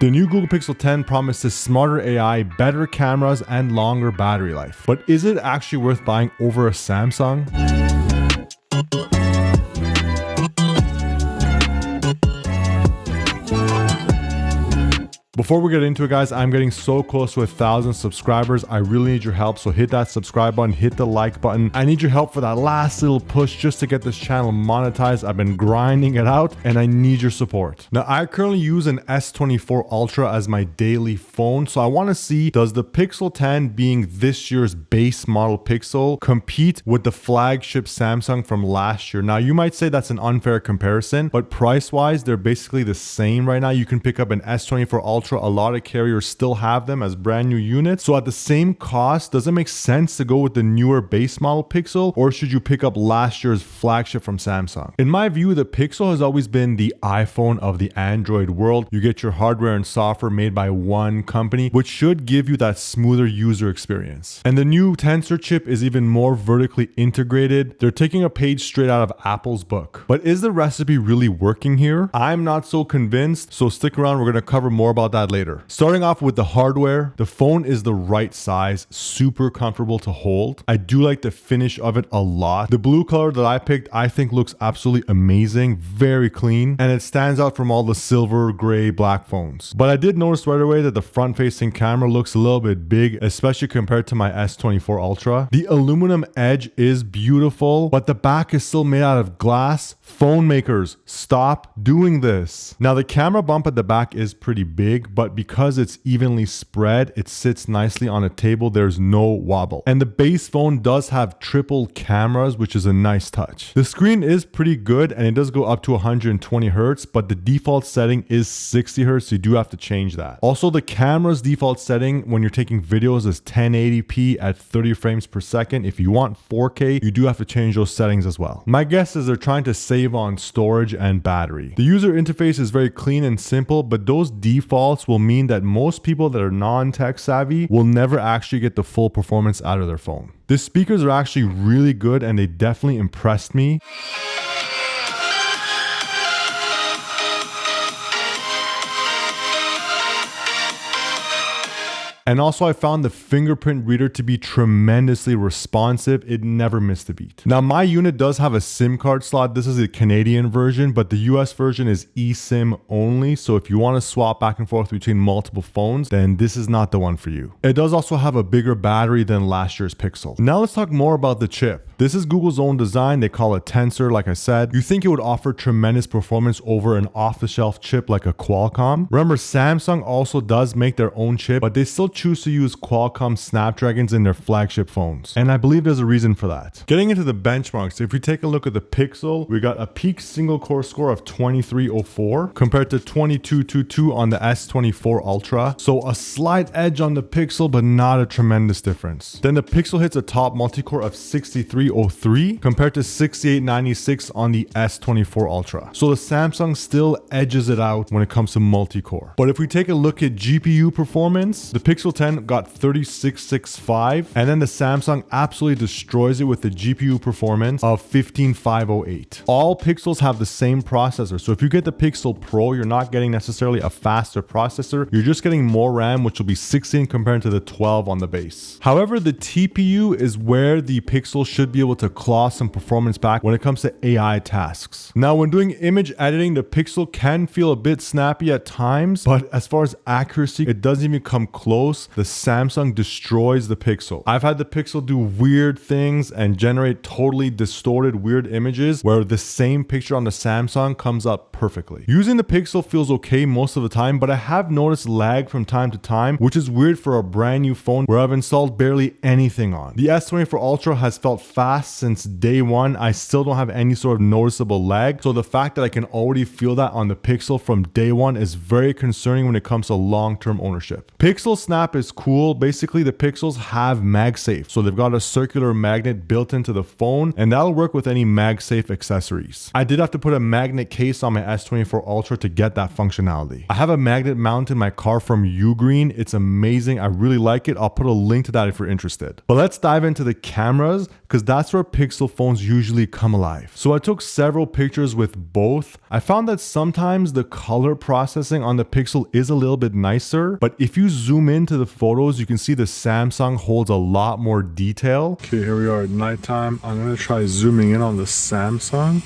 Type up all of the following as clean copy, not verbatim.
The new Google Pixel 10 promises smarter AI, better cameras, and longer battery life. But is it actually worth buying over a Samsung? Before we get into it, guys, I'm getting so close to 1,000 subscribers. I really need your help, so hit that subscribe button, hit the like button. I need your help for that last little push just to get this channel monetized. I've been grinding it out, and I need your support. Now, I currently use an S24 Ultra as my daily phone, so I want to see, does the Pixel 10 being this year's base model Pixel compete with the flagship Samsung from last year? Now, you might say that's an unfair comparison, but price-wise, they're basically the same right now. You can pick up an S24 Ultra. A lot of carriers still have them as brand new units. So at the same cost, does it make sense to go with the newer base model Pixel, or should you pick up last year's flagship from Samsung? In my view, the Pixel has always been the iPhone of the Android world. You get your hardware and software made by one company, which should give you that smoother user experience. And the new Tensor chip is even more vertically integrated. They're taking a page straight out of Apple's book. But is the recipe really working here? I'm not so convinced, so stick around. We're going to cover more about that later. Starting off with the hardware, the phone is the right size, super comfortable to hold. I do like the finish of it a lot. The blue color that I picked, I think looks absolutely amazing, very clean, and it stands out from all the silver, gray, black phones. But I did notice right away that the front-facing camera looks a little bit big, especially compared to my S24 Ultra. The aluminum edge is beautiful, but the back is still made out of glass. Phone makers, stop doing this. Now, the camera bump at the back is pretty big, but because it's evenly spread, it sits nicely on a table. There's no wobble. And the base phone does have triple cameras, which is a nice touch. The screen is pretty good, and it does go up to 120 Hertz, but the default setting is 60 Hertz, so you do have to change that. Also, the camera's default setting when you're taking videos is 1080p at 30 frames per second. If you want 4K, you do have to change those settings as well. My guess is they're trying to save on storage and battery. The user interface is very clean and simple, but those defaults will mean that most people that are non-tech savvy will never actually get the full performance out of their phone. The speakers are actually really good, and they definitely impressed me. And also, I found the fingerprint reader to be tremendously responsive. It never missed a beat. Now, my unit does have a SIM card slot. This is the Canadian version, but the US version is eSIM only. So if you want to swap back and forth between multiple phones, then this is not the one for you. It does also have a bigger battery than last year's Pixel. Now let's talk more about the chip. This is Google's own design. They call it Tensor, like I said. You think it would offer tremendous performance over an off-the-shelf chip like a Qualcomm. Remember, Samsung also does make their own chip, but they still choose to use Qualcomm Snapdragons in their flagship phones. And I believe there's a reason for that. Getting into the benchmarks, if we take a look at the Pixel, we got a peak single core score of 2304 compared to 2222 on the S24 Ultra. So a slight edge on the Pixel, but not a tremendous difference. Then the Pixel hits a top multi-core of 6303 compared to 6896 on the S24 Ultra. So the Samsung still edges it out when it comes to multi-core. But if we take a look at GPU performance, the Pixel 10 got 3665, and then the Samsung absolutely destroys it with the GPU performance of 15508. All Pixels have the same processor, so if you get the Pixel Pro, you're not getting necessarily a faster processor, you're just getting more RAM, which will be 16 compared to the 12 on the base. However, the TPU is where the Pixel should be able to claw some performance back when it comes to AI tasks. Now, when doing image editing, the Pixel can feel a bit snappy at times, but as far as accuracy, it doesn't even come close. The Samsung destroys the Pixel. I've had the Pixel do weird things and generate totally distorted weird images where the same picture on the Samsung comes up perfectly. Using the Pixel feels okay most of the time, but I have noticed lag from time to time, which is weird for a brand new phone where I've installed barely anything on. The S24 Ultra has felt fast since day one. I still don't have any sort of noticeable lag, so the fact that I can already feel that on the Pixel from day one is very concerning when it comes to long-term ownership. Pixel Snap is cool. Basically, the Pixels have MagSafe, so they've got a circular magnet built into the phone, and that'll work with any MagSafe accessories. I did have to put a magnet case on my S24 Ultra to get that functionality. I have a magnet mount in my car from Ugreen. It's amazing. I really like it. I'll put a link to that if you're interested. But let's dive into the cameras. because that's where Pixel phones usually come alive. So I took several pictures with both. I found that sometimes the color processing on the Pixel is a little bit nicer, but if you zoom into the photos, you can see the Samsung holds a lot more detail. Okay, here we are at nighttime. I'm gonna try zooming in on the Samsung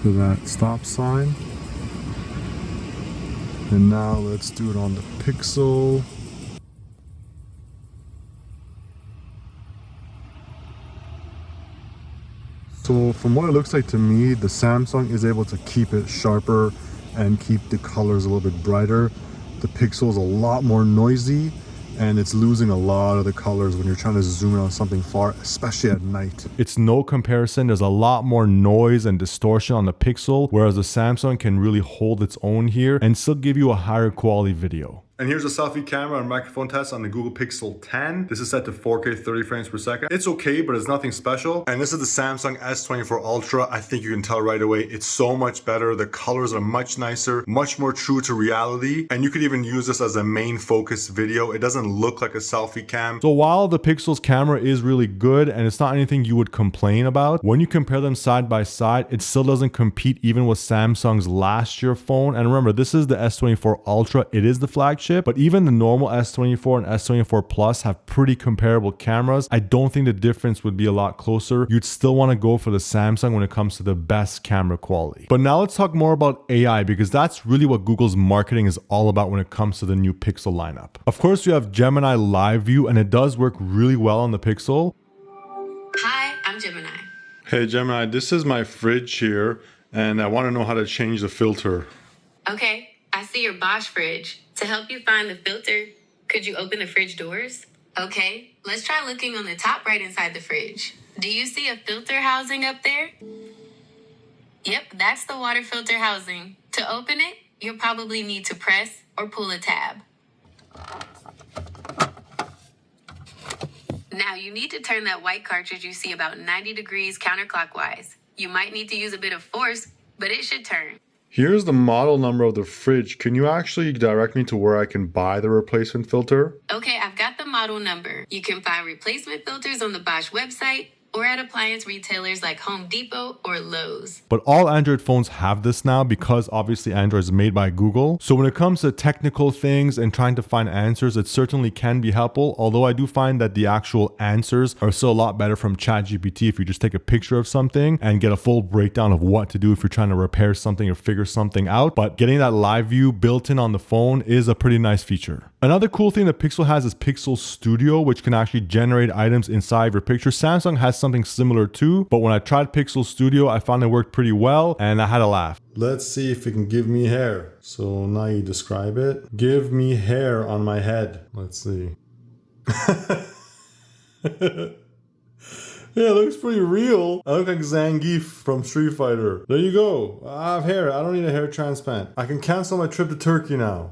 to that stop sign. And now let's do it on the Pixel. So from what it looks like to me, the Samsung is able to keep it sharper and keep the colors a little bit brighter. The Pixel is a lot more noisy and it's losing a lot of the colors when you're trying to zoom in on something far, especially at night. It's no comparison. There's a lot more noise and distortion on the Pixel, whereas the Samsung can really hold its own here and still give you a higher quality video. And here's a selfie camera and microphone test on the Google Pixel 10. This is set to 4K 30 frames per second. It's okay, but it's nothing special. And this is the Samsung S24 Ultra. I think you can tell right away, it's so much better. The colors are much nicer, much more true to reality. And you could even use this as a main focus video. It doesn't look like a selfie cam. So while the Pixel's camera is really good and it's not anything you would complain about, when you compare them side by side, it still doesn't compete even with Samsung's last year phone. And remember, this is the S24 Ultra. It is the flagship. But even the normal S24 and S24 Plus have pretty comparable cameras. I don't think the difference would be a lot closer. You'd still want to go for the Samsung when it comes to the best camera quality. But now let's talk more about AI, because that's really what Google's marketing is all about when it comes to the new Pixel lineup. Of course, you have Gemini Live View, and it does work really well on the Pixel. Hi, I'm Gemini. Hey Gemini, this is my fridge here, and I want to know how to change the filter. Okay, I see your Bosch fridge. To help you find the filter, could you open the fridge doors? Okay, let's try looking on the top right inside the fridge. Do you see a filter housing up there? Yep, that's the water filter housing. To open it, you'll probably need to press or pull a tab. Now you need to turn that white cartridge you see about 90 degrees counterclockwise. You might need to use a bit of force, but it should turn. Here's the model number of the fridge. Can you actually direct me to where I can buy the replacement filter? Okay, I've got the model number. You can find replacement filters on the Bosch website or at appliance retailers like Home Depot or Lowe's. But all Android phones have this now because obviously Android is made by Google. So when it comes to technical things and trying to find answers, it certainly can be helpful. Although I do find that the actual answers are still a lot better from ChatGPT if you just take a picture of something and get a full breakdown of what to do if you're trying to repair something or figure something out. But getting that live view built in on the phone is a pretty nice feature. Another cool thing the Pixel has is Pixel Studio, which can actually generate items inside your picture. Samsung has something similar too, but when I tried Pixel Studio, I found it worked pretty well and I had a laugh. Let's see if it can give me hair. So now you describe it. Give me hair on my head. Let's see. Yeah, it looks pretty real. I look like Zangief from Street Fighter. There you go. I have hair. I don't need a hair transplant. I can cancel my trip to Turkey now.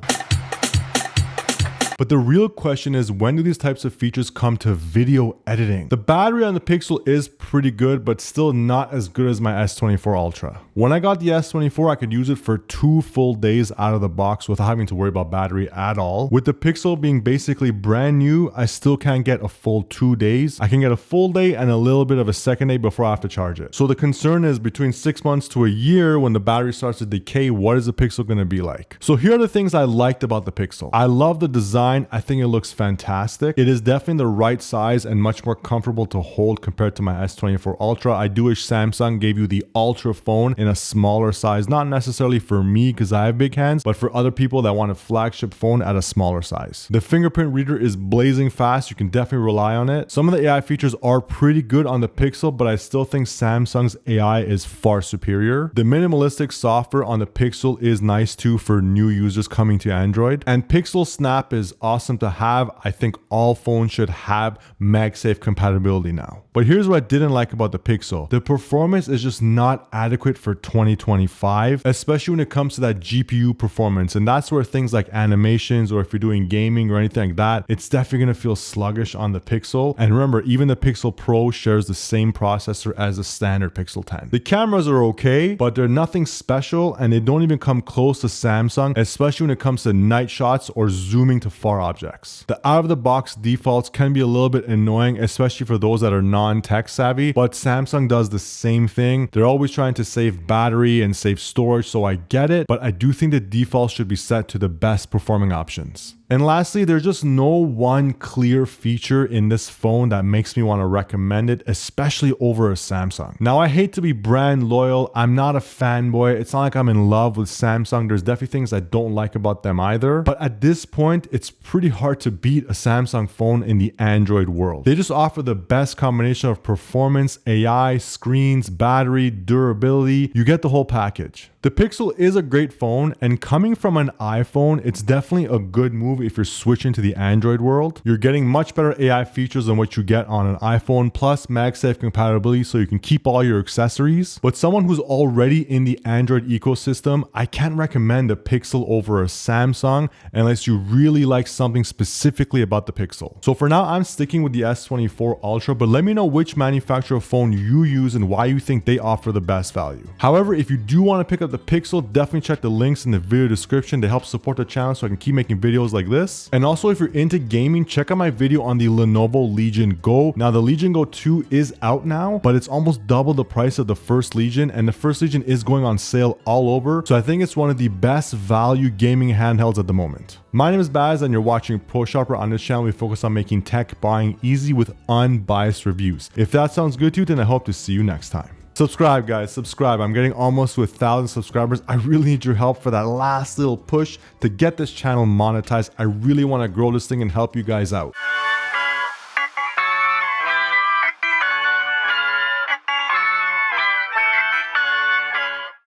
But the real question is, when do these types of features come to video editing? The battery on the Pixel is pretty good, but still not as good as my S24 Ultra. When I got the S24, I could use it for 2 full days out of the box without having to worry about battery at all. With the Pixel being basically brand new, I still can't get a full 2 days. I can get a full day and a little bit of a second day before I have to charge it. So the concern is between 6 months to a year, when the battery starts to decay, what is the Pixel going to be like? So here are the things I liked about the Pixel. I love the design. I think it looks fantastic. It is definitely the right size and much more comfortable to hold compared to my S24 Ultra. I do wish Samsung gave you the Ultra phone in a smaller size, not necessarily for me because I have big hands, but for other people that want a flagship phone at a smaller size. The fingerprint reader is blazing fast. You can definitely rely on it. Some of the AI features are pretty good on the Pixel, but I still think Samsung's AI is far superior. The minimalistic software on the Pixel is nice too for new users coming to Android. And Pixel Snap is awesome to have. I think all phones should have MagSafe compatibility now. But here's what I didn't like about the Pixel. The performance is just not adequate for 2025, especially when it comes to that GPU performance. And that's where things like animations, or if you're doing gaming or anything like that, it's definitely going to feel sluggish on the Pixel. And remember, even the Pixel Pro shares the same processor as the standard Pixel 10. The cameras are okay, but they're nothing special, and they don't even come close to Samsung, especially when it comes to night shots or zooming to far far objects. The out-of-the-box defaults can be a little bit annoying, especially for those that are non-tech savvy, but Samsung does the same thing. They're always trying to save battery and save storage, so I get it, but I do think the defaults should be set to the best performing options. And lastly, there's just no one clear feature in this phone that makes me want to recommend it, especially over a Samsung. Now, I hate to be brand loyal. I'm not a fanboy. It's not like I'm in love with Samsung. There's definitely things I don't like about them either. But at this point, it's pretty hard to beat a Samsung phone in the Android world. They just offer the best combination of performance, AI, screens, battery, durability. You get the whole package. The Pixel is a great phone, and coming from an iPhone, it's definitely a good move if you're switching to the Android world. You're getting much better AI features than what you get on an iPhone, plus MagSafe compatibility so you can keep all your accessories. But someone who's already in the Android ecosystem, I can't recommend the Pixel over a Samsung unless you really like something specifically about the Pixel. So for now, I'm sticking with the S24 Ultra, but let me know which manufacturer phone you use and why you think they offer the best value. However, if you do want to pick up the Pixel, definitely check the links in the video description to help support the channel so I can keep making videos like this. And also, if you're into gaming, check out my video on the Lenovo Legion Go. Now, the Legion Go 2 is out now, but it's almost double the price of the first Legion, and the first Legion is going on sale all over. So I think it's one of the best value gaming handhelds at the moment. My name is Baz, and you're watching ProSharper. On this channel, we focus on making tech buying easy with unbiased reviews. If that sounds good to you, then I hope to see you next time. Subscribe, guys, subscribe. I'm getting almost to 1,000 subscribers. I really need your help for that last little push to get this channel monetized. I really want to grow this thing and help you guys out.